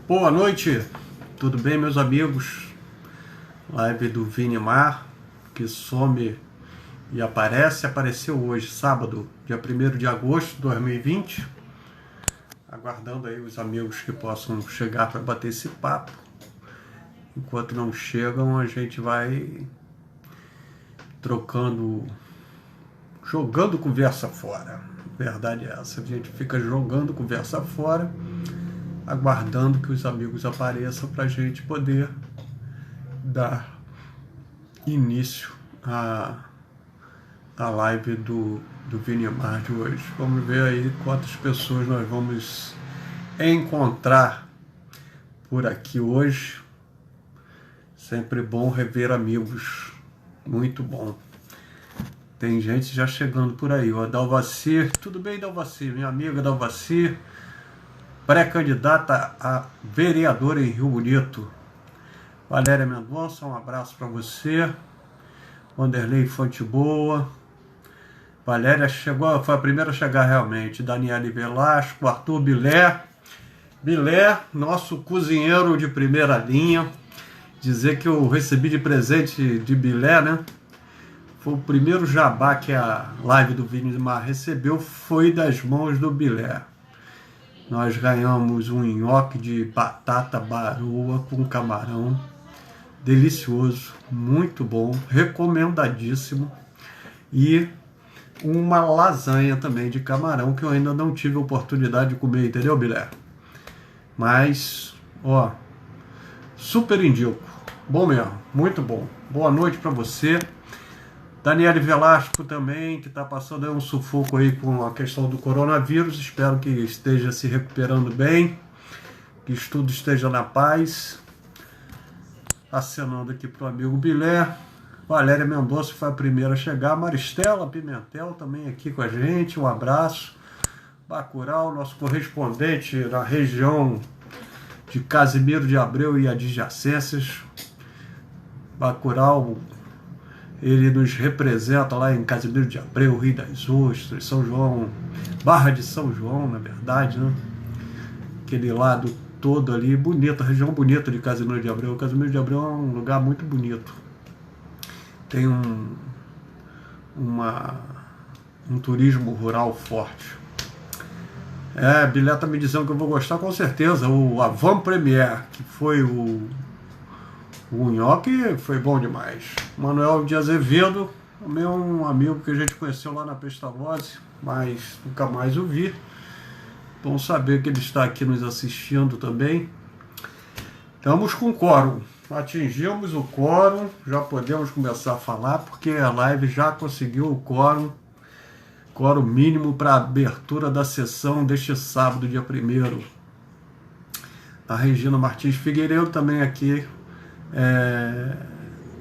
Boa noite, tudo bem, meus amigos? Live do Vinimar, que some e apareceu hoje, sábado, dia 1º de agosto de 2020. Aguardando aí os amigos que possam chegar para bater esse papo. Enquanto não chegam, a gente vai trocando, jogando conversa fora. A verdade é essa, a gente fica jogando conversa fora, aguardando que os amigos apareçam para a gente poder dar início à live do Vinimar de hoje. Vamos ver aí quantas pessoas nós vamos encontrar por aqui hoje. Sempre bom rever amigos, muito bom. Tem gente já chegando por aí, ó. Dalvacir, tudo bem, Dalvacir? Minha amiga Dalvacir, pré-candidata a vereadora em Rio Bonito. Valéria Mendonça, um abraço para você. Wanderlei Fonte Boa. Valéria chegou, foi a primeira a chegar realmente. Daniele Velasco, Arthur Bilé. Bilé, nosso cozinheiro de primeira linha. Dizer que eu recebi de presente de Bilé, né? Foi o primeiro jabá que a live do Vinimar recebeu, foi das mãos do Bilé. Nós ganhamos um nhoque de batata baroa com camarão. Delicioso, muito bom, recomendadíssimo. E uma lasanha também de camarão, que eu ainda não tive a oportunidade de comer, entendeu, Bilé? Mas, ó, super indico. Bom mesmo, muito bom. Boa noite para você. Daniele Velasco também, que está passando aí um sufoco aí com a questão do coronavírus. Espero que esteja se recuperando bem, que tudo esteja na paz. Acenando aqui para o amigo Bilé. Valéria Mendonça foi a primeira a chegar. Maristela Pimentel também aqui com a gente. Um abraço. Bacurau, nosso correspondente na região de Casimiro de Abreu e adjacências. Bacurau, ele nos representa lá em Casimiro de Abreu, Rio das Ostras, São João, Barra de São João, na verdade, né? Aquele lado todo ali, bonito, a região bonita de Casimiro de Abreu. Casimiro de Abreu é um lugar muito bonito. Tem um turismo rural forte. Bilé tá me dizendo que eu vou gostar com certeza. O Avant Premier, que foi o nhoque, foi bom demais. Manuel de Azevedo, também é um amigo que a gente conheceu lá na Pestalozzi, mas nunca mais o vi. Bom saber que ele está aqui nos assistindo também. Estamos com quórum. Atingimos o quórum, já podemos começar a falar, porque a live já conseguiu o quórum mínimo para a abertura da sessão deste sábado, dia 1º. A Regina Martins Figueiredo também aqui,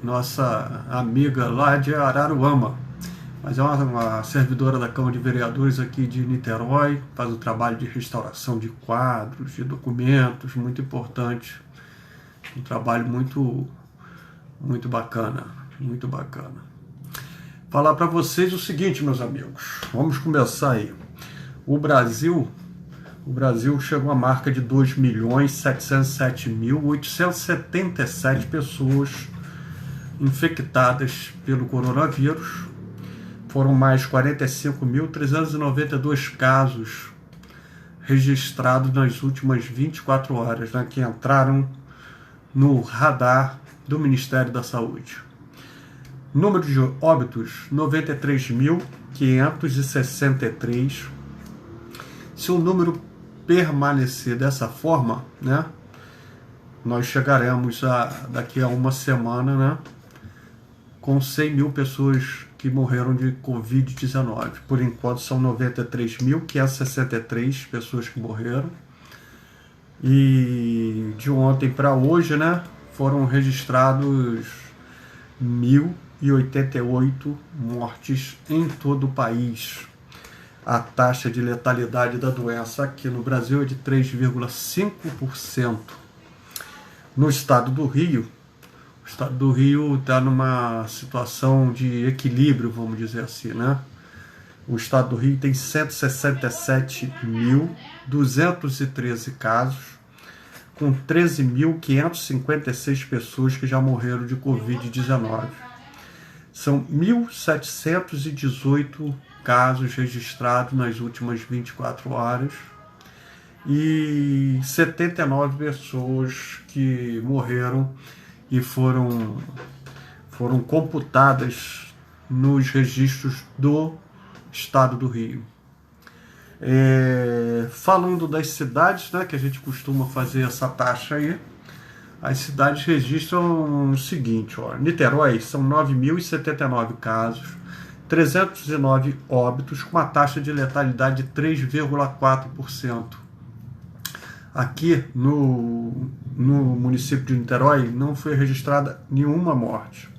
nossa amiga lá de Araruama, mas é uma servidora da Câmara de Vereadores aqui de Niterói, faz um trabalho de restauração de quadros, de documentos, muito importante. Um trabalho muito, muito bacana, muito bacana. Falar para vocês o seguinte, meus amigos, vamos começar aí. O Brasil chegou à marca de 2.707.877 pessoas infectadas pelo coronavírus. Foram mais 45.392 casos registrados nas últimas 24 horas, né, que entraram no radar do Ministério da Saúde. Número de óbitos, 93.563. Se o número permanecer dessa forma, né, nós chegaremos daqui a uma semana, né, com 100 mil pessoas que morreram de Covid-19. Por enquanto são 93.563 pessoas que morreram. E de ontem para hoje, né, foram registrados 1.088 mortes em todo o país. A taxa de letalidade da doença aqui no Brasil é de 3,5%. No estado do Rio, o estado do Rio está numa situação de equilíbrio, vamos dizer assim, né? O estado do Rio tem 167.213 casos, com 13.556 pessoas que já morreram de Covid-19. São 1.718 casos registrados nas últimas 24 horas e 79 pessoas que morreram e foram computadas nos registros do Estado do Rio. Falando das cidades, né, que a gente costuma fazer essa taxa aí, as cidades registram o seguinte, ó, Niterói são 9.079 casos, 309 óbitos, com uma taxa de letalidade de 3,4%. Aqui no município de Niterói não foi registrada nenhuma morte.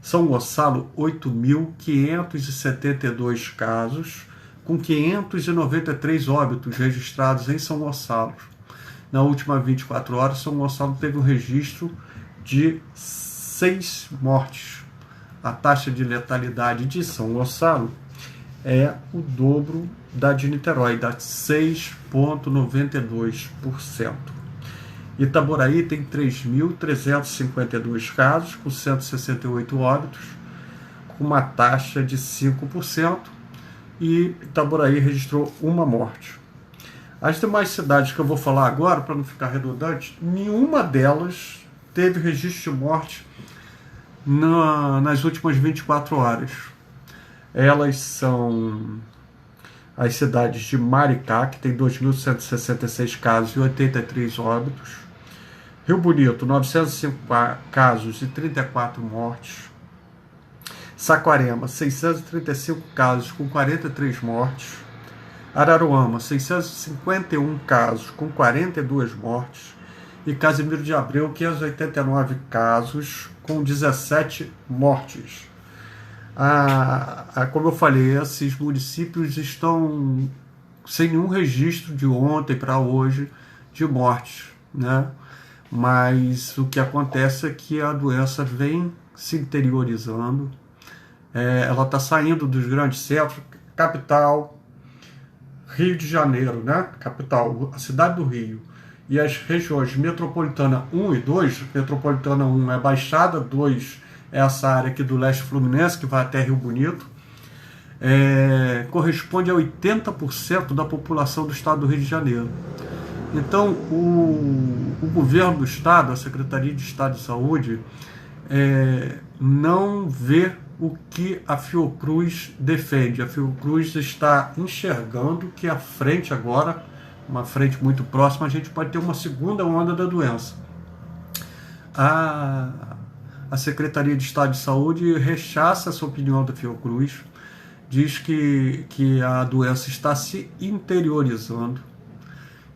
São Gonçalo, 8.572 casos, com 593 óbitos registrados em São Gonçalo. Na última 24 horas, São Gonçalo teve um registro de 6 mortes. A taxa de letalidade de São Gonçalo é o dobro da de Niterói, dá 6,92%. Itaboraí tem 3.352 casos, com 168 óbitos, com uma taxa de 5%, e Itaboraí registrou uma morte. As demais cidades que eu vou falar agora, para não ficar redundante, nenhuma delas teve registro de morte nas últimas 24 horas. Elas são as cidades de Maricá, que tem 2.166 casos e 83 óbitos. Rio Bonito, 905 casos e 34 mortes. Saquarema, 635 casos com 43 mortes. Araruama, 651 casos com 42 mortes. E Casimiro de Abreu, 589 casos com 17 mortes. Como eu falei, esses municípios estão sem nenhum registro de ontem para hoje de mortes, né? Mas o que acontece é que a doença vem se interiorizando, ela está saindo dos grandes centros, capital, Rio de Janeiro, né? Capital, a cidade do Rio, e as regiões metropolitana 1 e 2, metropolitana 1 é Baixada, 2 é essa área aqui do leste fluminense, que vai até Rio Bonito, corresponde a 80% da população do estado do Rio de Janeiro. Então, o governo do estado, a Secretaria de Estado de Saúde, não vê o que a Fiocruz defende. A Fiocruz está enxergando que à frente agora, uma frente muito próxima, a gente pode ter uma segunda onda da doença. A Secretaria de Estado de Saúde rechaça essa opinião da Fiocruz, diz que a doença está se interiorizando,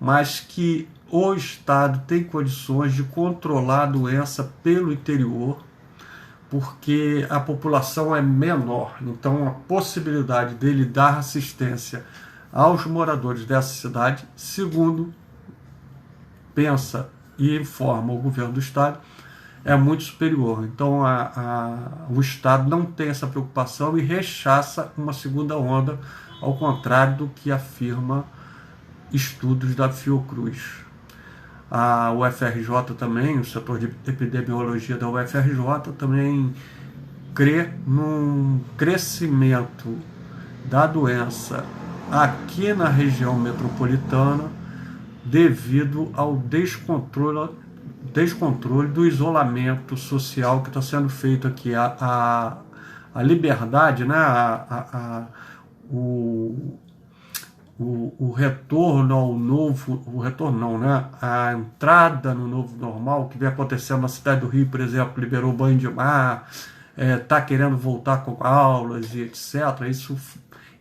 mas que o Estado tem condições de controlar a doença pelo interior, porque a população é menor. Então, a possibilidade dele dar assistência aos moradores dessa cidade, segundo pensa e informa o governo do Estado, é muito superior. Então, o Estado não tem essa preocupação e rechaça uma segunda onda, ao contrário do que afirma estudos da Fiocruz. A UFRJ também, o setor de epidemiologia da UFRJ também crê num crescimento da doença aqui na região metropolitana devido ao descontrole do isolamento social que está sendo feito aqui. A liberdade, né? O retorno ao novo, o retorno não, né? A entrada no novo normal, que vem acontecendo na cidade do Rio, por exemplo, liberou banho de mar, está querendo voltar com aulas e etc.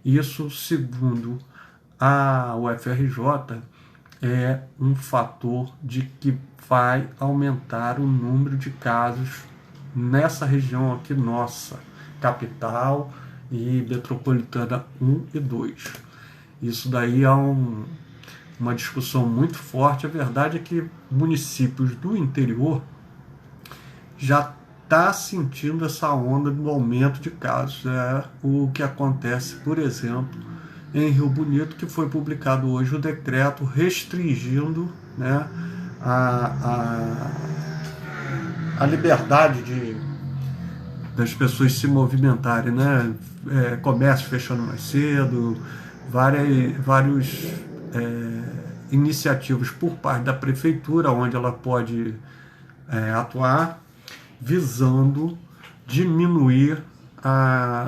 Isso, segundo a UFRJ, é um fator de que vai aumentar o número de casos nessa região aqui nossa, capital e metropolitana 1 e 2. Isso daí é uma discussão muito forte. A verdade é que municípios do interior já está sentindo essa onda do aumento de casos. É o que acontece, por exemplo, em Rio Bonito, que foi publicado hoje o decreto restringindo, né, a, a liberdade das pessoas se movimentarem, né? Comércio fechando mais cedo, vários iniciativas por parte da prefeitura, onde ela pode atuar, visando diminuir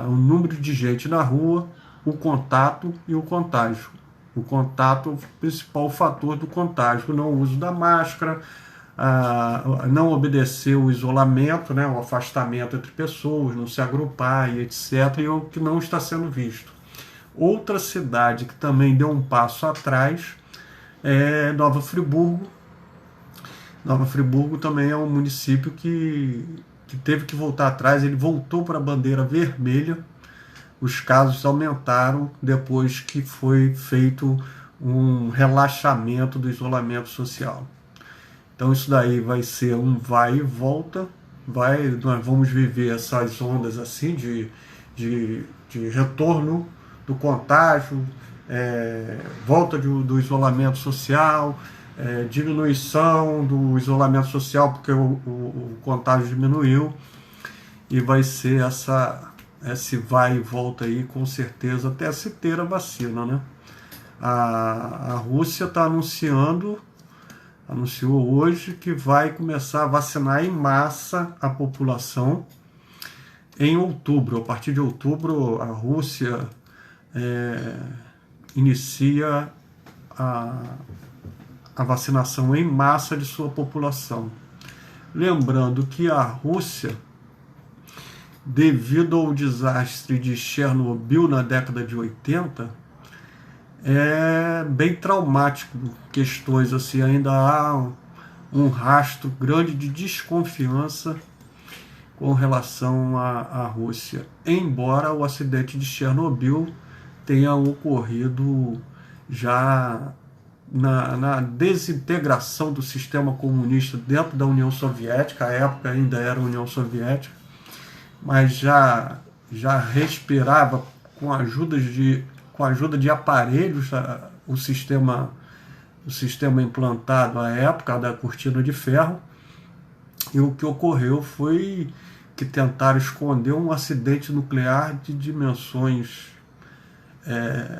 o número de gente na rua, o contato e o contágio. O contato é o principal fator do contágio, não o uso da máscara, não obedecer o isolamento, né, o afastamento entre pessoas, não se agrupar e etc., e o que não está sendo visto. Outra cidade que também deu um passo atrás é Nova Friburgo. Nova Friburgo também é um município que teve que voltar atrás, ele voltou para a bandeira vermelha. Os casos aumentaram depois que foi feito um relaxamento do isolamento social. Então isso daí vai ser um vai e volta, nós vamos viver essas ondas assim de retorno do contágio, volta do isolamento social, diminuição do isolamento social porque o contágio diminuiu, e vai ser esse vai e volta aí com certeza até se ter a vacina, né? A Rússia está anunciou hoje que vai começar a vacinar em massa a população em outubro. A partir de outubro, a Rússia inicia a vacinação em massa de sua população. Lembrando que a Rússia, devido ao desastre de Chernobyl na década de 80, é bem traumático. Questões assim, ainda há um rastro grande de desconfiança com relação à Rússia, embora o acidente de Chernobyl tenha ocorrido já na desintegração do sistema comunista dentro da União Soviética. A época ainda era a União Soviética, mas já respirava com a ajuda de aparelhos o sistema implantado à época da cortina de ferro. E o que ocorreu foi que tentaram esconder um acidente nuclear de dimensões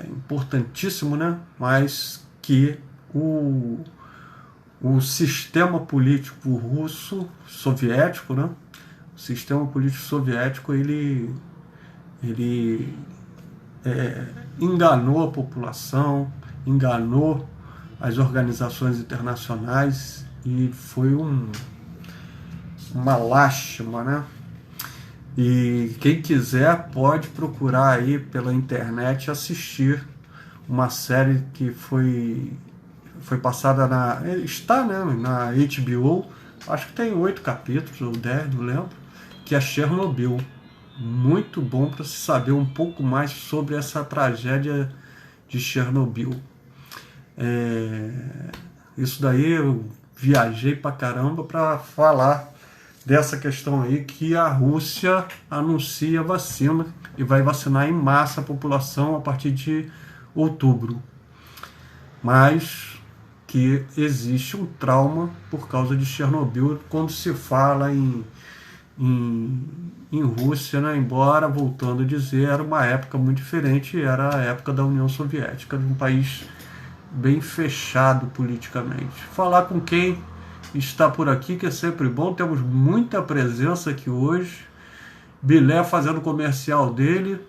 importantíssimo, né? Mas que o sistema político russo soviético, né? O sistema político soviético ele enganou a população, enganou as organizações internacionais, e foi uma lástima, né? E quem quiser pode procurar aí pela internet assistir uma série que foi passada está, né, na HBO, acho que tem 8 capítulos ou 10, não lembro, que é Chernobyl. Muito bom para se saber um pouco mais sobre essa tragédia de Chernobyl. Isso daí eu viajei pra caramba para falar dessa questão aí, que a Rússia anuncia vacina e vai vacinar em massa a população a partir de outubro. Mas que existe um trauma por causa de Chernobyl quando se fala em Rússia, né? Embora, voltando a dizer, era uma época muito diferente, era a época da União Soviética, de um país bem fechado politicamente. Falar com quem está por aqui, que é sempre bom. Temos muita presença aqui hoje. Bilé fazendo o comercial dele,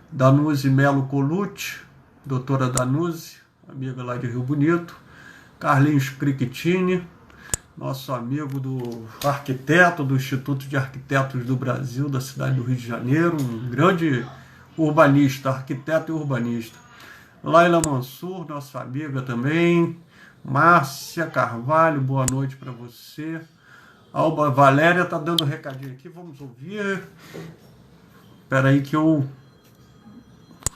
Danuzi Melo Colucci, doutora Danuzi, amiga lá de Rio Bonito, Carlinhos Criquitini, nosso amigo arquiteto do Instituto de Arquitetos do Brasil, da cidade do Rio de Janeiro, um grande urbanista, arquiteto e urbanista. Laila Mansur, nossa amiga também. Márcia Carvalho, boa noite para você. Alba Valéria está dando um recadinho aqui, vamos ouvir. Espera aí que deixa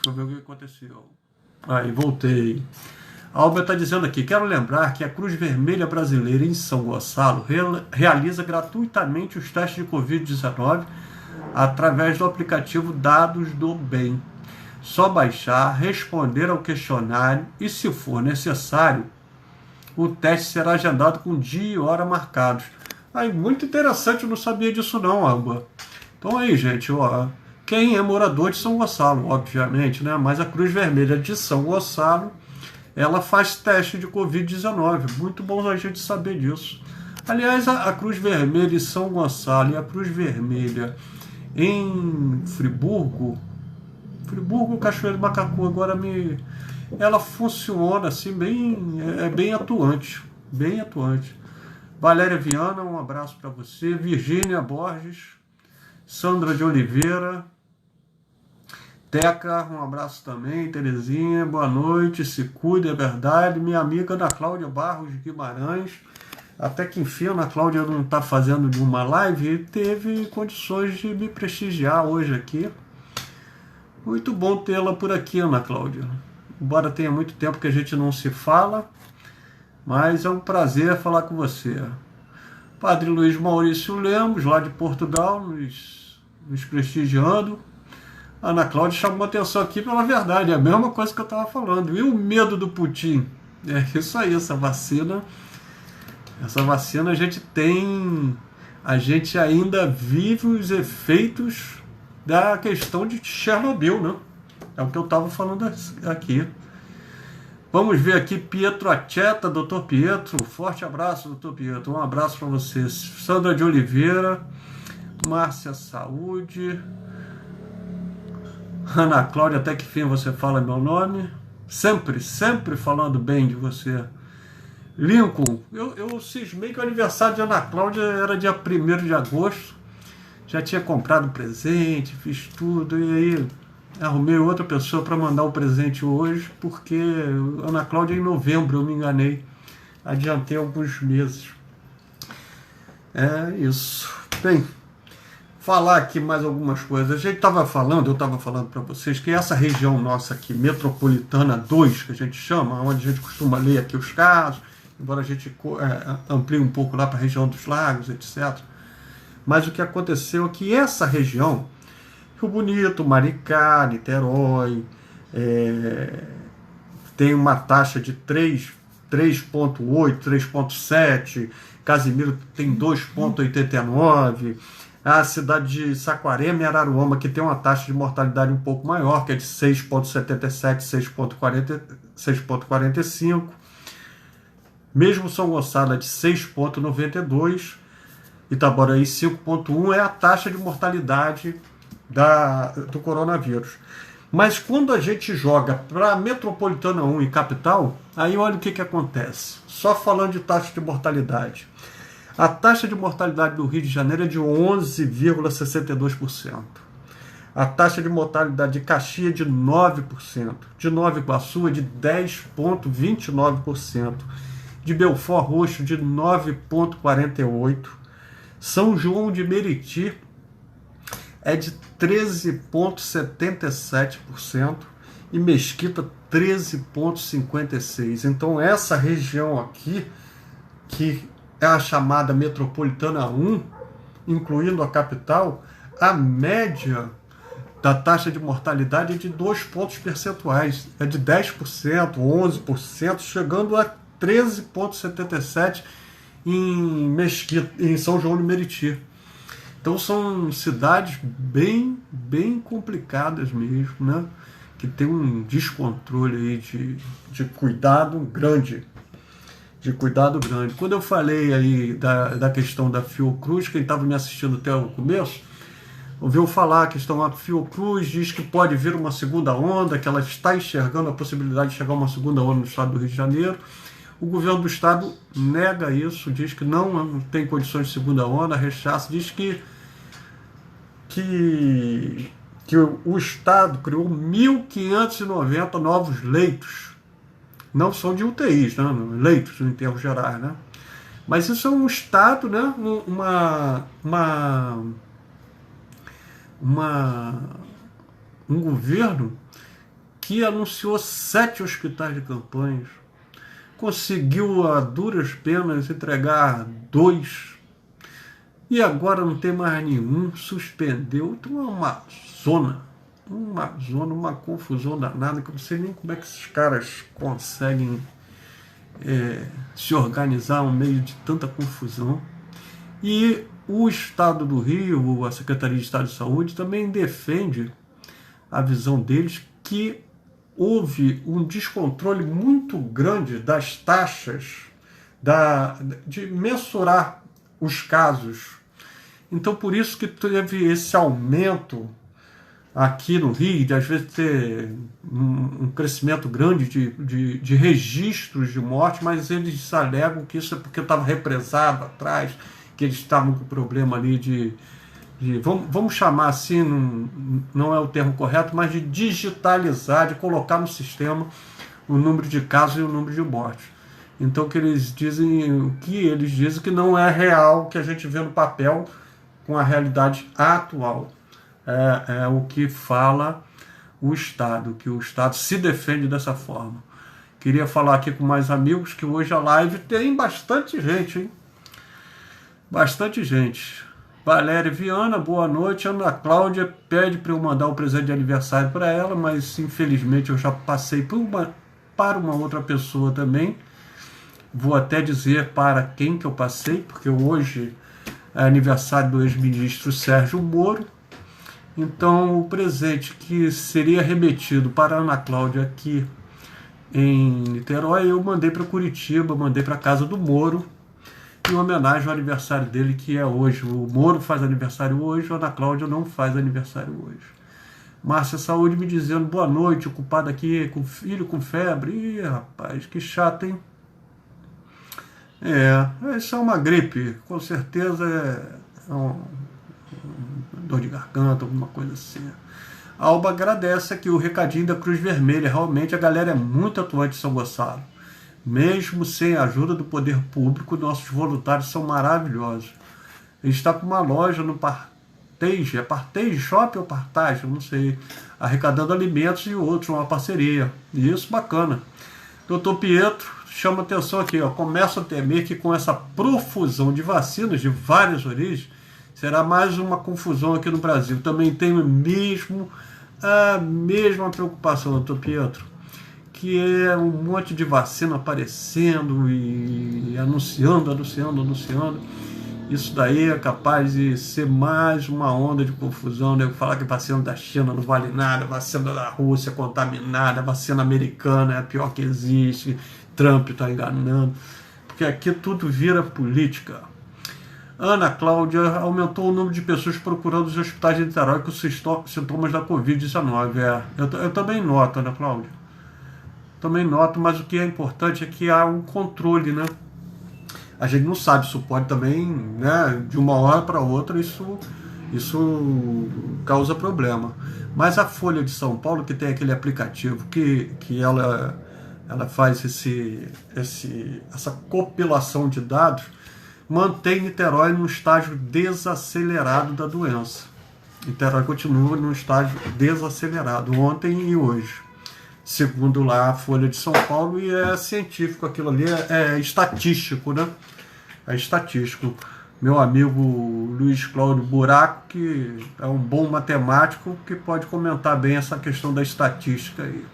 eu ver o que aconteceu. Aí, voltei. A Alba está dizendo aqui: quero lembrar que a Cruz Vermelha Brasileira em São Gonçalo realiza gratuitamente os testes de Covid-19 através do aplicativo Dados do Bem. Só baixar, responder ao questionário e, se for necessário, o teste será agendado com dia e hora marcados. Aí, muito interessante, eu não sabia disso não, Amba. Então aí, gente, ó, quem é morador de São Gonçalo, obviamente, né? Mas a Cruz Vermelha de São Gonçalo, ela faz teste de Covid-19. Muito bom a gente saber disso. Aliás, a Cruz Vermelha em São Gonçalo e a Cruz Vermelha em Friburgo, Cachoeiro do Macacu, agora ela funciona assim, bem atuante, bem atuante. Valéria Viana, um abraço para você. Virgínia Borges, Sandra de Oliveira, Teca, um abraço também. Terezinha, boa noite, se cuida, é verdade. Minha amiga Ana Cláudia Barros de Guimarães, até que enfim, a Ana Cláudia não está fazendo de uma live e teve condições de me prestigiar hoje aqui. Muito bom tê-la por aqui, Ana Cláudia. Embora tenha muito tempo que a gente não se fala, mas é um prazer falar com você. Padre Luiz Maurício Lemos, lá de Portugal, nos prestigiando. A Ana Cláudia chamou atenção aqui pela verdade, é a mesma coisa que eu estava falando. E o medo do Putin? É isso aí, essa vacina a gente ainda vive os efeitos da questão de Chernobyl, né? É o que eu estava falando aqui. Vamos ver aqui, Pietro Acheta, doutor Pietro, forte abraço, doutor Pietro, um abraço para você. Sandra de Oliveira, Márcia Saúde, Ana Cláudia, até que fim você fala meu nome, sempre falando bem de você. Lincoln, eu cismei que o aniversário de Ana Cláudia era dia 1º de agosto, já tinha comprado presente, fiz tudo, e aí arrumei outra pessoa para mandar o presente hoje, porque Ana Cláudia é em novembro, eu me enganei, adiantei alguns meses. É isso. Bem, falar aqui mais algumas coisas. Eu estava falando para vocês que essa região nossa aqui, Metropolitana 2, que a gente chama, onde a gente costuma ler aqui os casos, embora a gente amplie um pouco lá para a região dos lagos, etc. Mas o que aconteceu é que essa região, Rio Bonito, Maricá, Niterói, tem uma taxa de 3,8, 3,7, Casimiro tem 2,89, a cidade de Saquarema e Araruama, que tem uma taxa de mortalidade um pouco maior, que é de 6,77, 6,45, mesmo São Gonçalo é de 6,92, Itaboraí 5,1 é a taxa de mortalidade do coronavírus. Mas quando a gente joga para Metropolitana 1 e capital, aí olha o que acontece. Só falando de taxa de mortalidade. A taxa de mortalidade do Rio de Janeiro é de 11,62%. A taxa de mortalidade de Caxias é de 9%. De Nova Iguaçu é de 10,29%. De Belford Roxo de 9,48%. São João de Meriti é de 13,77% e Mesquita 13,56%. Então essa região aqui, que é a chamada Metropolitana 1, incluindo a capital, a média da taxa de mortalidade é de 2 pontos percentuais, é de 10%, 11%, chegando a 13,77% em São João de Meriti. Então são cidades bem complicadas mesmo, né? Que tem um descontrole aí de cuidado grande. Quando eu falei aí da questão da Fiocruz, quem estava me assistindo até o começo, ouviu falar a questão da Fiocruz, diz que pode vir uma segunda onda, que ela está enxergando a possibilidade de chegar uma segunda onda no estado do Rio de Janeiro. O governo do estado nega isso, diz que não tem condições de segunda onda, rechaça, diz que o estado criou 1.590 novos leitos. Não são de UTIs, né? Leitos em termos gerais, né? Mas isso é um estado, né? Um governo que anunciou 7 hospitais de campanha, conseguiu a duras penas entregar 2, e agora não tem mais nenhum, suspendeu. Então é uma confusão danada, que eu não sei nem como é que esses caras conseguem se organizar no meio de tanta confusão. E o Estado do Rio, a Secretaria de Estado de Saúde, também defende a visão deles que houve um descontrole muito grande das taxas, de mensurar os casos. Então, por isso que teve esse aumento aqui no Rio, de às vezes ter um crescimento grande de registros de morte, mas eles alegam que isso é porque estava represado atrás, que eles estavam com problema ali de vamos chamar assim, não é o termo correto, mas de digitalizar, de colocar no sistema o número de casos e o número de mortes. Então, o que eles dizem que não é real, que a gente vê no papel com a realidade atual. É o que fala o Estado, que o Estado se defende dessa forma. Queria falar aqui com mais amigos que hoje a live tem bastante gente, hein? Bastante gente. Valéria Viana, boa noite. Ana Cláudia pede para eu mandar um presente de aniversário para ela, mas infelizmente eu já passei para uma outra pessoa também. Vou até dizer para quem que eu passei, porque hoje é aniversário do ex-ministro Sérgio Moro. Então, o presente que seria remetido para a Ana Cláudia aqui em Niterói, eu mandei para Curitiba, mandei para a casa do Moro, em homenagem ao aniversário dele, que é hoje. O Moro faz aniversário hoje, a Ana Cláudia não faz aniversário hoje. Márcia Saúde me dizendo, boa noite, ocupada aqui com filho com febre. Ih, rapaz, que chato, hein? Isso é uma gripe, com certeza é dor de garganta, alguma coisa assim. A Alba agradece aqui o recadinho da Cruz Vermelha. Realmente a galera é muito atuante em São Gonçalo. Mesmo sem a ajuda do poder público, nossos voluntários são maravilhosos. A gente está com uma loja no Partage, é Partage Shopping ou Partage? Eu não sei. Arrecadando alimentos e outros, uma parceria. E isso bacana. Doutor Pietro chama atenção aqui, começa a temer que com essa profusão de vacinas de várias origens, será mais uma confusão aqui no Brasil. Também tenho a mesma preocupação, doutor Pietro, que é um monte de vacina aparecendo e anunciando. Isso daí é capaz de ser mais uma onda de confusão, né? Falar que vacina da China não vale nada, vacina da Rússia contaminada, vacina americana é a pior que existe, Trump está enganando, porque aqui tudo vira política. Ana Cláudia, aumentou o número de pessoas procurando os hospitais de Niterói com sintomas da Covid-19. Eu também noto, Ana Cláudia. Também noto, mas o que é importante é que há um controle, né? A gente não sabe, isso pode também, né, de uma hora para outra, isso causa problema. Mas a Folha de São Paulo, que tem aquele aplicativo que ela faz essa compilação de dados, mantém Niterói num estágio desacelerado da doença. Niterói continua num estágio desacelerado, ontem e hoje. Segundo lá a Folha de São Paulo, e é científico, aquilo ali é estatístico, né? É estatístico. Meu amigo Luiz Cláudio Buraco, que é um bom matemático, que pode comentar bem essa questão da estatística aí.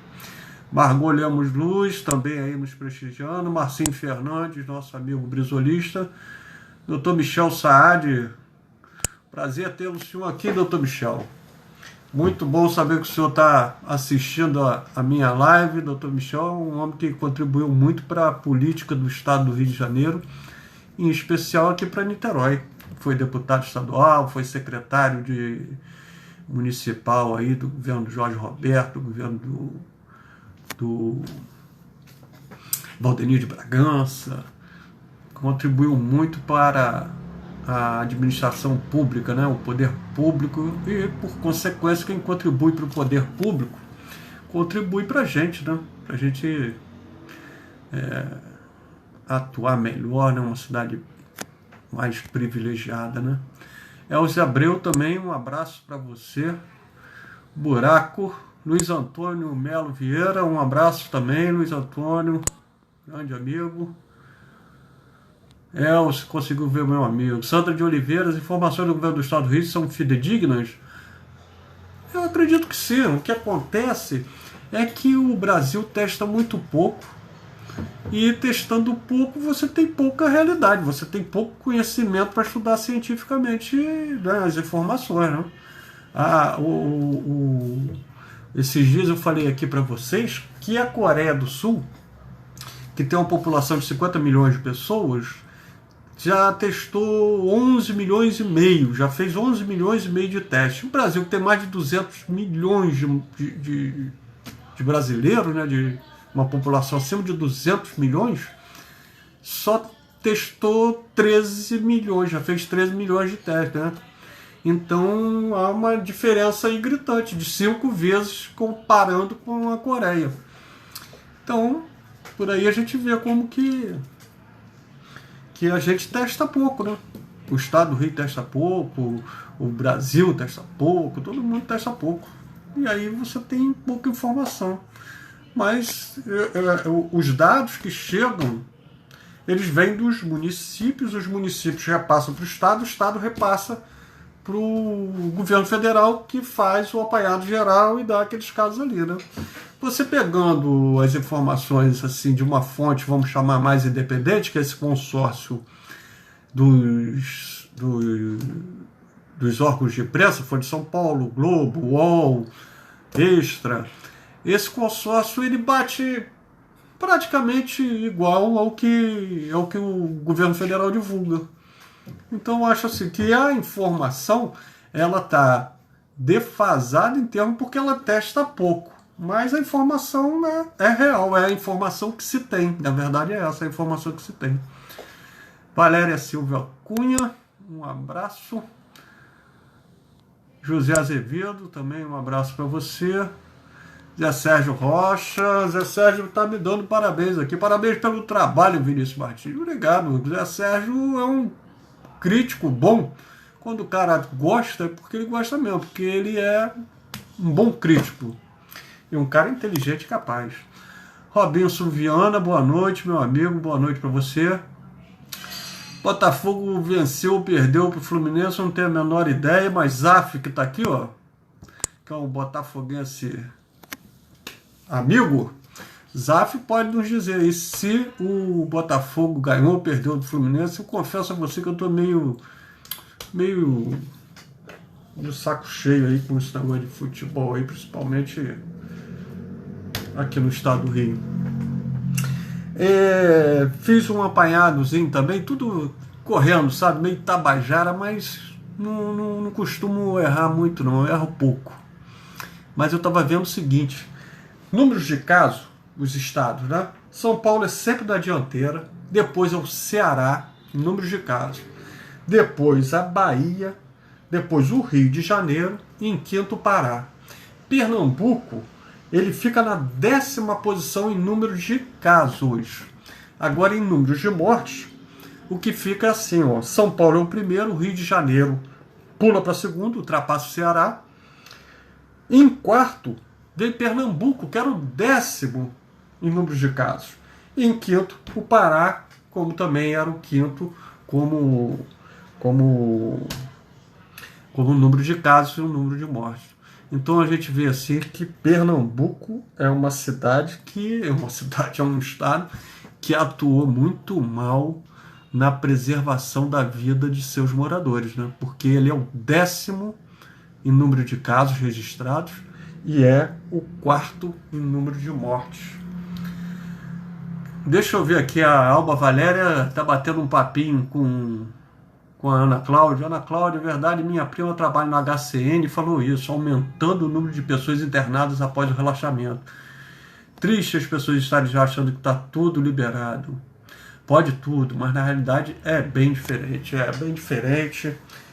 Margot Lemos Luz, também aí nos prestigiando. Marcinho Fernandes, nosso amigo brisolista. Dr. Michel Saad, prazer tê-lo, senhor, aqui, Dr. Michel. Muito bom saber que o senhor está assistindo a minha live. Dr. Michel é um homem que contribuiu muito para a política do estado do Rio de Janeiro, em especial aqui para Niterói. Foi deputado estadual, foi secretário municipal aí do governo do Jorge Roberto, do governo do Valdenir de Bragança. Contribuiu muito para a administração pública, né? O poder público, e por consequência quem contribui para o poder público contribui para a gente, né? Para a gente atuar melhor, né? Uma cidade mais privilegiada, né? Elza Abreu também, um abraço para você. Buraco. Luiz Antônio Melo Vieira, um abraço também, Luiz Antônio, grande amigo. Elcio, conseguiu ver o meu amigo. Sandra de Oliveira, as informações do governo do estado do Rio são fidedignas? Eu acredito que sim. O que acontece é que o Brasil testa muito pouco. E testando pouco, você tem pouca realidade, você tem pouco conhecimento para estudar cientificamente, né, as informações. Né? Esses dias eu falei aqui para vocês que a Coreia do Sul, que tem uma população de 50 milhões de pessoas, já testou 11 milhões e meio, já fez 11 milhões e meio de testes. O Brasil, que tem mais de 200 milhões de brasileiros, né, de uma população acima de 200 milhões, só testou 13 milhões, já fez 13 milhões de testes, né? Então há uma diferença aí gritante, de 5 vezes comparando com a Coreia. Então, por aí a gente vê como que a gente testa pouco, né? O estado do Rio testa pouco, o Brasil testa pouco, todo mundo testa pouco. E aí você tem pouca informação. Mas os dados que chegam, eles vêm dos municípios, os municípios repassam para o Estado repassa para o governo federal, que faz o apanhado geral e dá aqueles casos ali, né? Você pegando as informações assim de uma fonte, vamos chamar mais independente, que é esse consórcio dos órgãos de imprensa, Folha de São Paulo, Globo, UOL, Extra, esse consórcio ele bate praticamente igual ao que o governo federal divulga. Então eu acho assim que a informação ela está defasada em termos porque ela testa pouco. Mas a informação, né, é real, é a informação que se tem. Na verdade é essa a informação que se tem. Valéria Silva Cunha, um abraço. José Azevedo, também um abraço para você. Zé Sérgio Rocha. Zé Sérgio está me dando parabéns aqui. Parabéns pelo trabalho, Vinícius Martins. Obrigado. Zé Sérgio é um crítico bom. Quando o cara gosta, é porque ele gosta mesmo, porque ele é um bom crítico. E um cara inteligente e capaz. Robinson Viana, boa noite, meu amigo. Boa noite para você. Botafogo venceu ou perdeu para o Fluminense, eu não tenho a menor ideia, mas Zaf, que está aqui, ó, que é um botafoguense amigo, Zaf pode nos dizer aí se o Botafogo ganhou ou perdeu do Fluminense. Eu confesso a você que eu estou meio de saco cheio aí com esse negócio de futebol aí, principalmente aqui no estado do Rio. Fiz um apanhadozinho também, tudo correndo, sabe? Meio tabajara, mas não costumo errar muito, não. Eu erro pouco. Mas eu estava vendo o seguinte: números de casos, os estados, né? São Paulo é sempre da dianteira, depois é o Ceará, números de casos. Depois a Bahia, depois o Rio de Janeiro e em quinto o Pará. Pernambuco, ele fica na 10ª posição em número de casos. Agora, em números de mortes, o que fica é assim, ó, São Paulo é o primeiro, Rio de Janeiro pula para segundo, ultrapassa o Ceará. Em quarto, vem Pernambuco, que era o 10º em número de casos. E em quinto, o Pará, como também era o quinto como número de casos e o número de mortes. Então a gente vê assim que Pernambuco é uma cidade é um estado que atuou muito mal na preservação da vida de seus moradores, né? Porque ele é o 10º em número de casos registrados e é o 4º em número de mortes. Deixa eu ver aqui, a Alba Valéria está batendo um papinho com a Ana Cláudia. Ana Cláudia, é verdade, minha prima trabalha no HCN e falou isso, aumentando o número de pessoas internadas após o relaxamento. Triste as pessoas estarem já achando que está tudo liberado. Pode tudo, mas na realidade é bem diferente.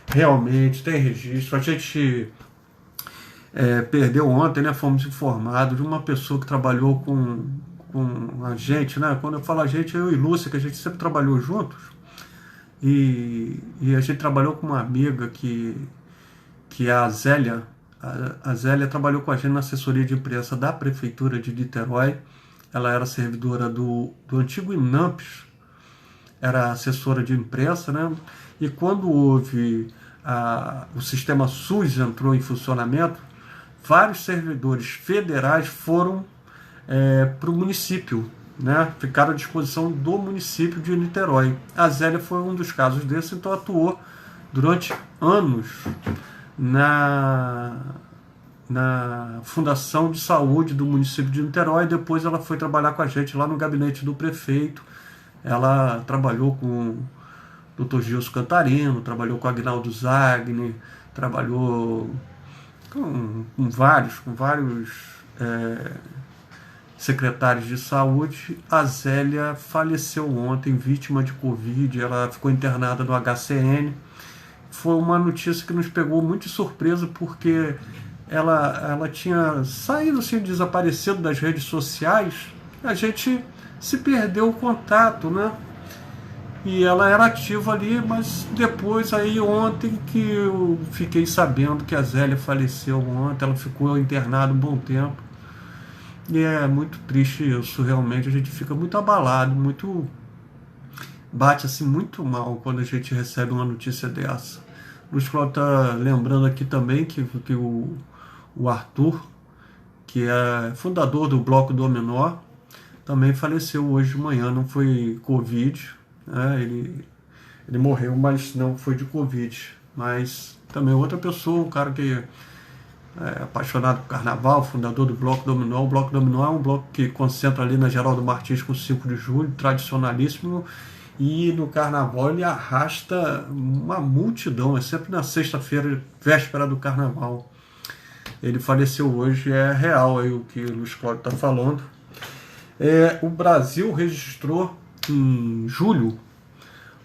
Realmente, tem registro. A gente perdeu ontem, né? Fomos informados de uma pessoa que trabalhou com a gente, né? Quando eu falo a gente, eu e Lúcia, que a gente sempre trabalhou juntos. E a gente trabalhou com uma amiga que é a Zélia. A Zélia trabalhou com a gente na assessoria de imprensa da Prefeitura de Niterói. Ela era servidora do antigo INAMPS, era assessora de imprensa, né? E quando houve o sistema SUS entrou em funcionamento, vários servidores federais foram para o município né, ficaram à disposição do município de Niterói. A Zélia foi um dos casos desses, então atuou durante anos na Fundação de Saúde do município de Niterói. Depois ela foi trabalhar com a gente lá no gabinete do prefeito. Ela trabalhou com o Dr. Gilson Cantarino, trabalhou com Agnaldo Zagni, trabalhou com vários secretários de saúde. A Zélia faleceu ontem, vítima de Covid. Ela ficou internada no HCN. Foi uma notícia que nos pegou muito de surpresa, porque ela tinha saído, assim, desaparecido das redes sociais. A gente se perdeu o contato, né? E ela era ativa ali, mas depois, aí ontem, que eu fiquei sabendo que a Zélia faleceu ontem. Ela ficou internada um bom tempo. E é muito triste isso, realmente. A gente fica muito abalado, bate assim muito mal quando a gente recebe uma notícia dessa. O Luiz Cláudio está lembrando aqui também que o Arthur, que é fundador do Bloco Dominó, também faleceu hoje de manhã. Não foi Covid, né? Ele morreu, mas não foi de Covid. Mas também outra pessoa, um cara que é apaixonado por carnaval, fundador do Bloco Dominó. O Bloco Dominó é um bloco que concentra ali na Geraldo Martins com 5 de julho, tradicionalíssimo. E no carnaval ele arrasta uma multidão, é sempre na sexta-feira, véspera do carnaval. Ele faleceu hoje, é real aí o que o Luiz Cláudio está falando. O Brasil registrou em julho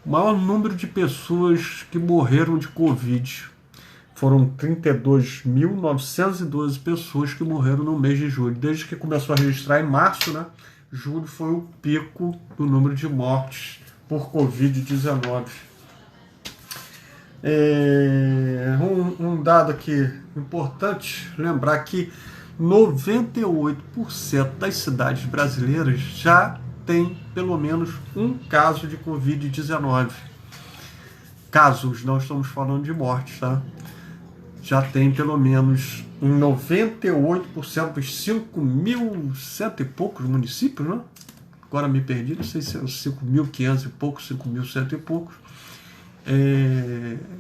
o maior número de pessoas que morreram de Covid. Foram 32.912 pessoas que morreram no mês de julho. Desde que começou a registrar em março, né? Julho foi o pico do número de mortes por Covid-19. Um dado aqui importante, lembrar que 98% das cidades brasileiras já tem pelo menos um caso de Covid-19. Casos, não estamos falando de mortes, tá? Já tem pelo menos em 98% dos 5.100 e poucos municípios, né? Agora me perdi, não sei se é 5.500 e poucos, 5.100 e poucos,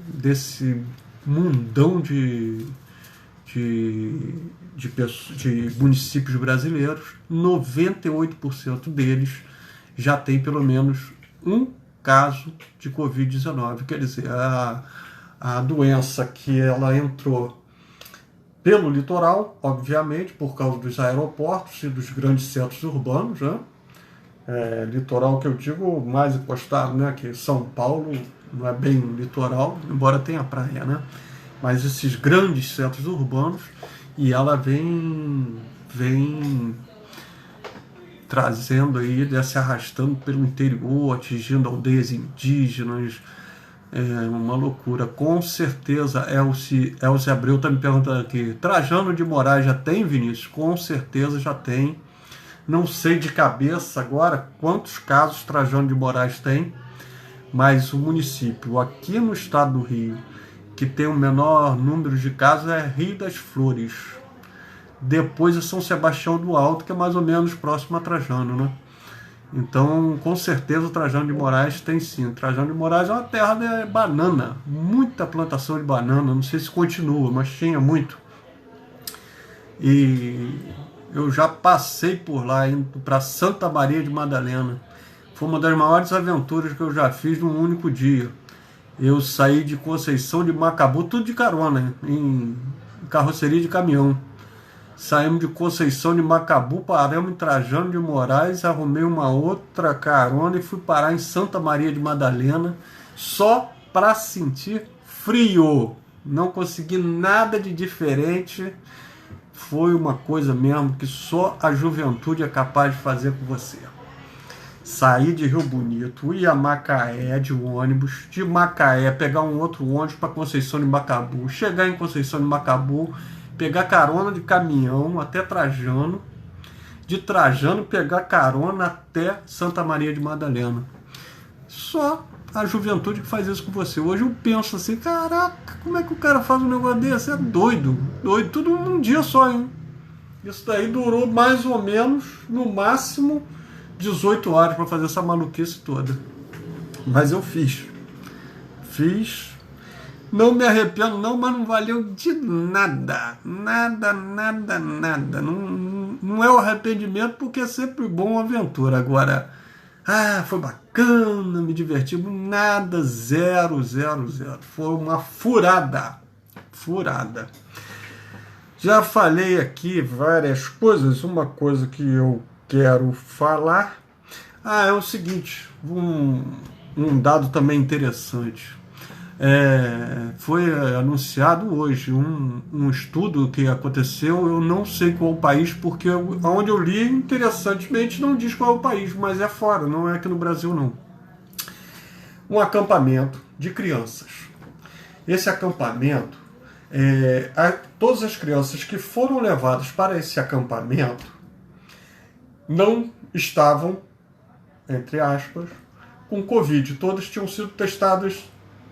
desse mundão de municípios brasileiros. 98% deles já tem pelo menos um caso de Covid-19. Quer dizer, a doença que ela entrou pelo litoral, obviamente, por causa dos aeroportos e dos grandes centros urbanos, né? Litoral que eu digo mais encostado, né? Que São Paulo não é bem litoral, embora tenha praia, né? Mas esses grandes centros urbanos, e ela vem trazendo aí, se arrastando pelo interior, atingindo aldeias indígenas. Uma loucura. Com certeza, Elci Abreu está me perguntando aqui, Trajano de Moraes já tem, Vinícius? Com certeza já tem. Não sei de cabeça agora quantos casos Trajano de Moraes tem, mas o município aqui no estado do Rio que tem o menor número de casos é Rio das Flores. Depois é São Sebastião do Alto, que é mais ou menos próximo a Trajano, né? Então, com certeza, o Trajano de Moraes tem sim. Trajano de Moraes é uma terra de banana, muita plantação de banana, não sei se continua, mas tinha muito. E eu já passei por lá, indo para Santa Maria de Madalena. Foi uma das maiores aventuras que eu já fiz num único dia. Eu saí de Conceição de Macabu, tudo de carona, em carroceria de caminhão. Saímos de Conceição de Macabu, paramos em Trajano de Moraes, arrumei uma outra carona e fui parar em Santa Maria de Madalena, só para sentir frio. Não consegui nada de diferente. Foi uma coisa mesmo que só a juventude é capaz de fazer com você. Sair de Rio Bonito, ir a Macaé de ônibus, de Macaé pegar um outro ônibus para Conceição de Macabu, chegar em Conceição de Macabu, pegar carona de caminhão até Trajano, de Trajano pegar carona até Santa Maria de Madalena. Só a juventude que faz isso com você. Hoje eu penso assim, caraca, como é que o cara faz um negócio desse? É doido, tudo num dia só, hein? Isso daí durou mais ou menos, no máximo, 18 horas para fazer essa maluquice toda. Mas eu fiz. Não me arrependo não, mas não valeu de nada. Nada. Não é o arrependimento, porque é sempre bom a aventura. Agora, foi bacana, me diverti. Nada, zero. Foi uma furada. Já falei aqui várias coisas. Uma coisa que eu quero falar é o seguinte, um dado também interessante. Foi anunciado hoje um estudo que aconteceu, eu não sei qual o país, porque onde eu li, interessantemente, não diz qual é o país, mas é fora, não é aqui no Brasil não. Um acampamento de crianças. Esse acampamento, todas as crianças que foram levadas para esse acampamento não estavam, entre aspas, com Covid. Todas tinham sido testadas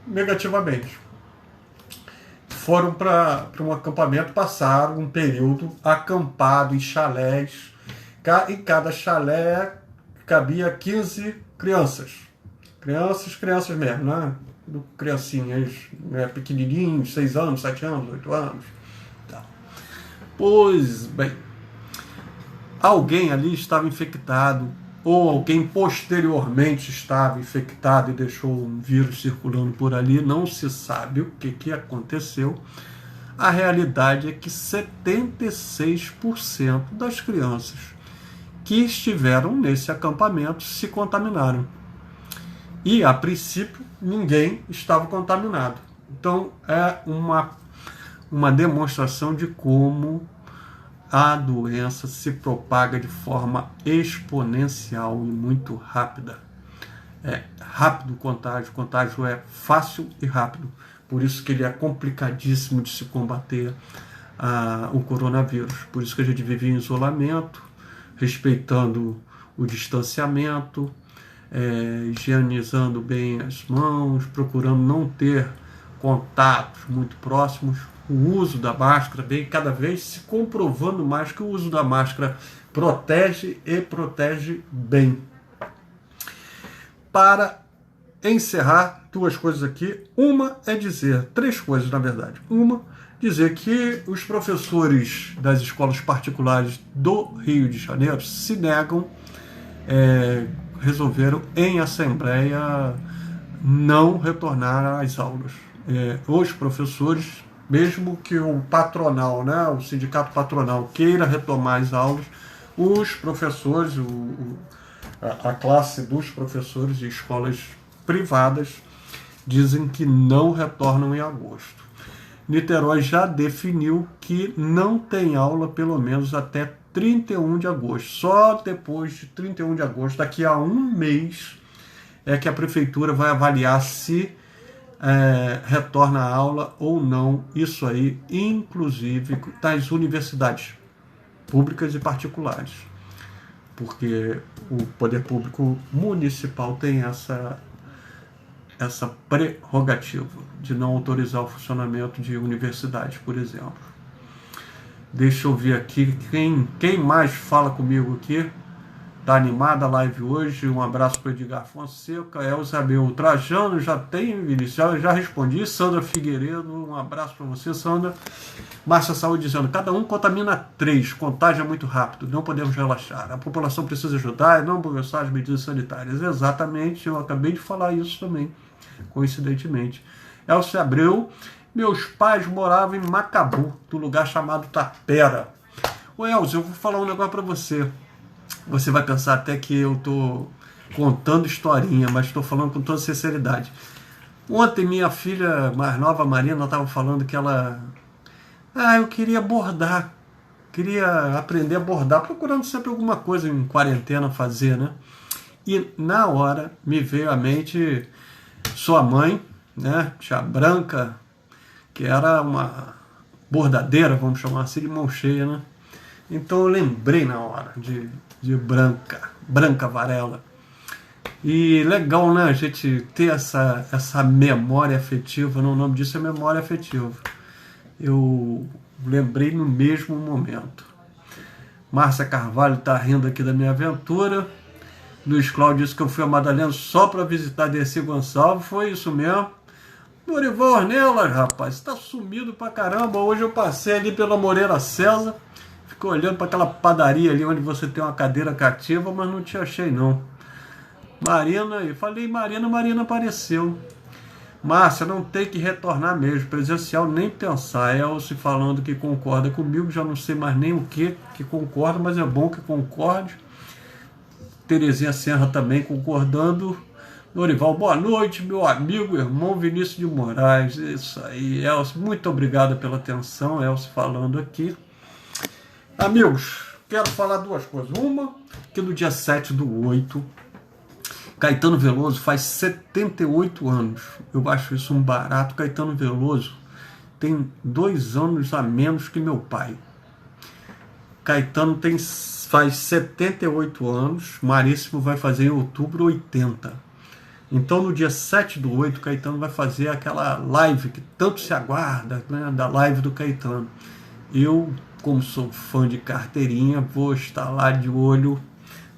negativamente. Foram para um acampamento, passaram um período acampado em chalés. Em cada chalé cabia 15 crianças. Crianças mesmo, né? Criancinhas, né? Pequenininhos, 6 anos, 7 anos, 8 anos. Tá. Pois bem, alguém ali estava infectado, ou alguém posteriormente estava infectado e deixou um vírus circulando por ali, não se sabe o que aconteceu. A realidade é que 76% das crianças que estiveram nesse acampamento se contaminaram. E, a princípio, ninguém estava contaminado. Então, é uma demonstração de como a doença se propaga de forma exponencial e muito rápida. É rápido o contágio é fácil e rápido. Por isso que ele é complicadíssimo de se combater o coronavírus. Por isso que a gente vive em isolamento, respeitando o distanciamento, higienizando bem as mãos, procurando não ter contatos muito próximos, o uso da máscara, bem, cada vez se comprovando mais que o uso da máscara protege e protege bem. Para encerrar, 2 coisas aqui. Uma é dizer, 3 coisas na verdade. Uma, dizer que os professores das escolas particulares do Rio de Janeiro se negam, resolveram em assembleia não retornar às aulas. Os professores, mesmo que o patronal, né, o sindicato patronal queira retomar as aulas, os professores, a classe dos professores de escolas privadas dizem que não retornam em agosto. Niterói já definiu que não tem aula pelo menos até 31 de agosto. Só depois de 31 de agosto, daqui a um mês, é que a prefeitura vai avaliar se retorna a aula ou não. Isso aí, inclusive, das universidades públicas e particulares. Porque o poder público municipal tem essa prerrogativa de não autorizar o funcionamento de universidades, por exemplo. Deixa eu ver aqui quem mais fala comigo aqui. Tá animada a live hoje. Um abraço para Edgar Fonseca, Elza Meu Trajano, já tem, Vinícius, já respondi. Sandra Figueiredo, um abraço para você, Sandra. Márcia Saúde dizendo, cada um contamina 3, contágio é muito rápido, não podemos relaxar. A população precisa ajudar e não conversar as medidas sanitárias. Exatamente, eu acabei de falar isso também, coincidentemente. Elcia Abreu, meus pais moravam em Macabu, do lugar chamado Tapera. Ô Elza, eu vou falar um negócio para você. Você vai pensar até que eu estou contando historinha, mas estou falando com toda sinceridade. Ontem minha filha mais nova, Marina, estava falando que ela... eu queria bordar. Queria aprender a bordar, procurando sempre alguma coisa em quarentena fazer, né? E na hora me veio à mente sua mãe, né? Tia Branca, que era uma bordadeira, vamos chamar assim, de mão cheia, né? Então eu lembrei na hora de Branca Varela. E legal, né, a gente ter essa memória afetiva, o nome disso é memória afetiva. Eu lembrei no mesmo momento. Márcia Carvalho está rindo aqui da minha aventura. Luiz Cláudio disse que eu fui a Madalena só para visitar Dercy Gonçalves. Foi isso mesmo. Dorival Ornelas, rapaz, está sumido pra caramba. Hoje eu passei ali pela Moreira César, fiquei olhando para aquela padaria ali onde você tem uma cadeira cativa, mas não te achei não. Marina, eu falei Marina, Marina apareceu. Márcia, não tem que retornar mesmo, presencial nem pensar. Elcio falando que concorda comigo, já não sei mais nem o que concorda, mas é bom que concorde. Terezinha Serra também concordando. Dorival, boa noite, meu amigo, irmão Vinícius de Moraes. Isso aí, Elcio, muito obrigado pela atenção. Elcio falando aqui. Amigos, quero falar duas coisas. Uma, que no dia 7/8, Caetano Veloso faz 78 anos. Eu acho isso um barato. Caetano Veloso tem 2 anos a menos que meu pai. Caetano faz 78 anos. Maríssimo vai fazer em outubro 80. Então, no dia 7/8, Caetano vai fazer aquela live que tanto se aguarda, né, da live do Caetano. Eu, como sou fã de carteirinha, vou estar lá de olho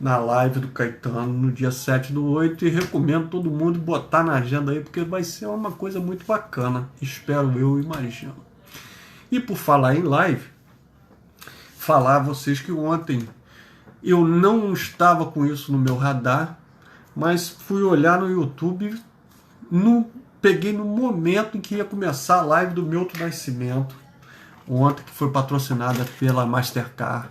na live do Caetano no dia 7/8 e recomendo todo mundo botar na agenda aí, porque vai ser uma coisa muito bacana, espero eu, imagino. E por falar em live, falar a vocês que ontem eu não estava com isso no meu radar, mas fui olhar no YouTube, peguei no momento em que ia começar a live do Milton Nascimento, ontem, que foi patrocinada pela Mastercard.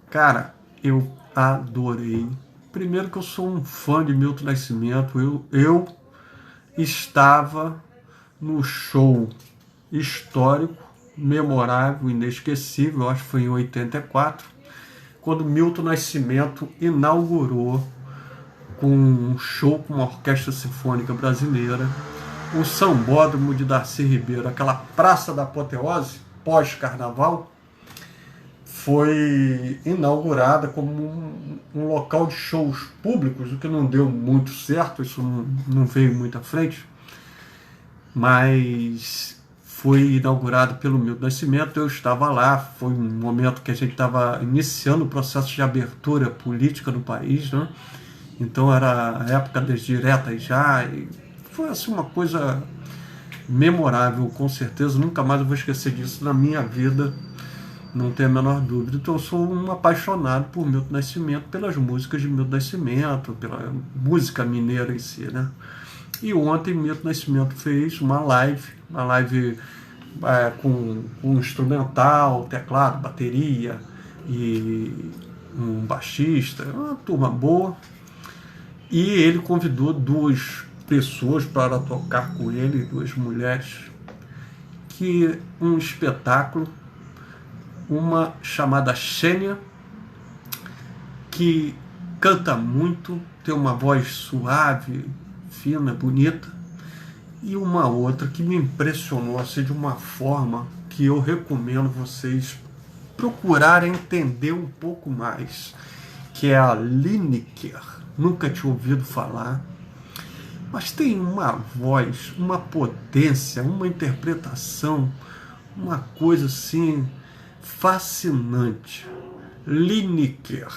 Cara, eu adorei. Primeiro que eu sou um fã de Milton Nascimento, eu estava no show histórico, memorável, inesquecível, acho que foi em 84, quando Milton Nascimento inaugurou com um show com uma orquestra sinfônica brasileira, o Sambódromo de Darcy Ribeiro, aquela praça da apoteose, pós-carnaval, foi inaugurada como um local de shows públicos, o que não deu muito certo, isso não veio muito à frente, mas foi inaugurado pelo Milton Nascimento. Eu estava lá, foi um momento que a gente estava iniciando o processo de abertura política no país, né? Então era a época das diretas já, e foi assim uma coisa memorável, com certeza, nunca mais eu vou esquecer disso na minha vida, não tenho a menor dúvida. Então eu sou um apaixonado por Milton Nascimento, pelas músicas de Milton Nascimento, pela música mineira em si, né? E ontem Milton Nascimento fez uma live com um instrumental, teclado, bateria e um baixista, uma turma boa. E ele convidou 2 pessoas para tocar com ele, 2 mulheres, que um espetáculo, uma chamada Xênia, que canta muito, tem uma voz suave, fina, bonita, e uma outra que me impressionou assim, de uma forma que eu recomendo vocês procurarem entender um pouco mais, que é a Lineker. Nunca tinha ouvido falar, mas tem uma voz, uma potência, uma interpretação, uma coisa assim fascinante. Lineker,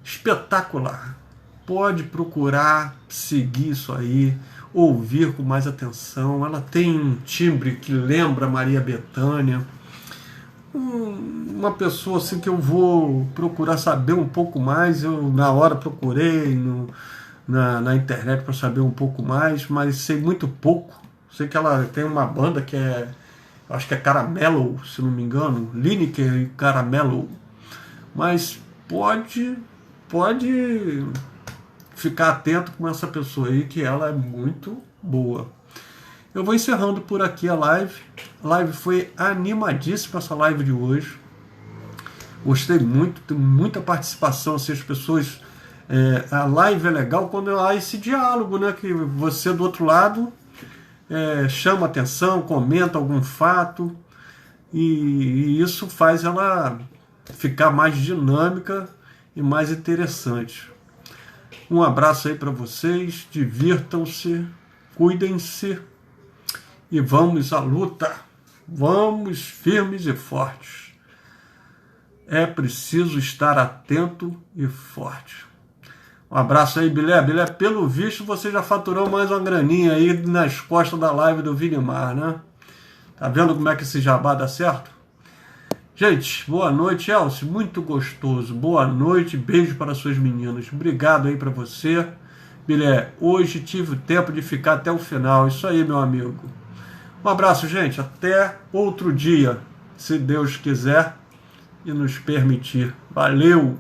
espetacular. Pode procurar seguir isso aí, ouvir com mais atenção. Ela tem um timbre que lembra Maria Bethânia. Uma pessoa assim que eu vou procurar saber um pouco mais. Eu na hora procurei na internet para saber um pouco mais, mas sei muito pouco. Sei que ela tem uma banda que acho que é Caramelo, se não me engano, Lineker e Caramelo, mas pode ficar atento com essa pessoa aí, que ela é muito boa. Eu vou encerrando por aqui a live. A live foi animadíssima, essa live de hoje. Gostei muito, tem muita participação, assim, as pessoas... a live é legal quando há esse diálogo, né? Que você do outro lado chama atenção, comenta algum fato, e isso faz ela ficar mais dinâmica e mais interessante. Um abraço aí para vocês, divirtam-se, cuidem-se e vamos à luta. Vamos firmes e fortes. É preciso estar atento e forte. Um abraço aí, Bilé. Bilé, pelo visto, você já faturou mais uma graninha aí nas costas da live do Vinimar, né? Tá vendo como é que esse jabá dá certo? Gente, boa noite, Elcio. Muito gostoso. Boa noite. Beijo para suas meninas. Obrigado aí para você. Bilé, hoje tive o tempo de ficar até o final. Isso aí, meu amigo. Um abraço, gente. Até outro dia, se Deus quiser e nos permitir. Valeu!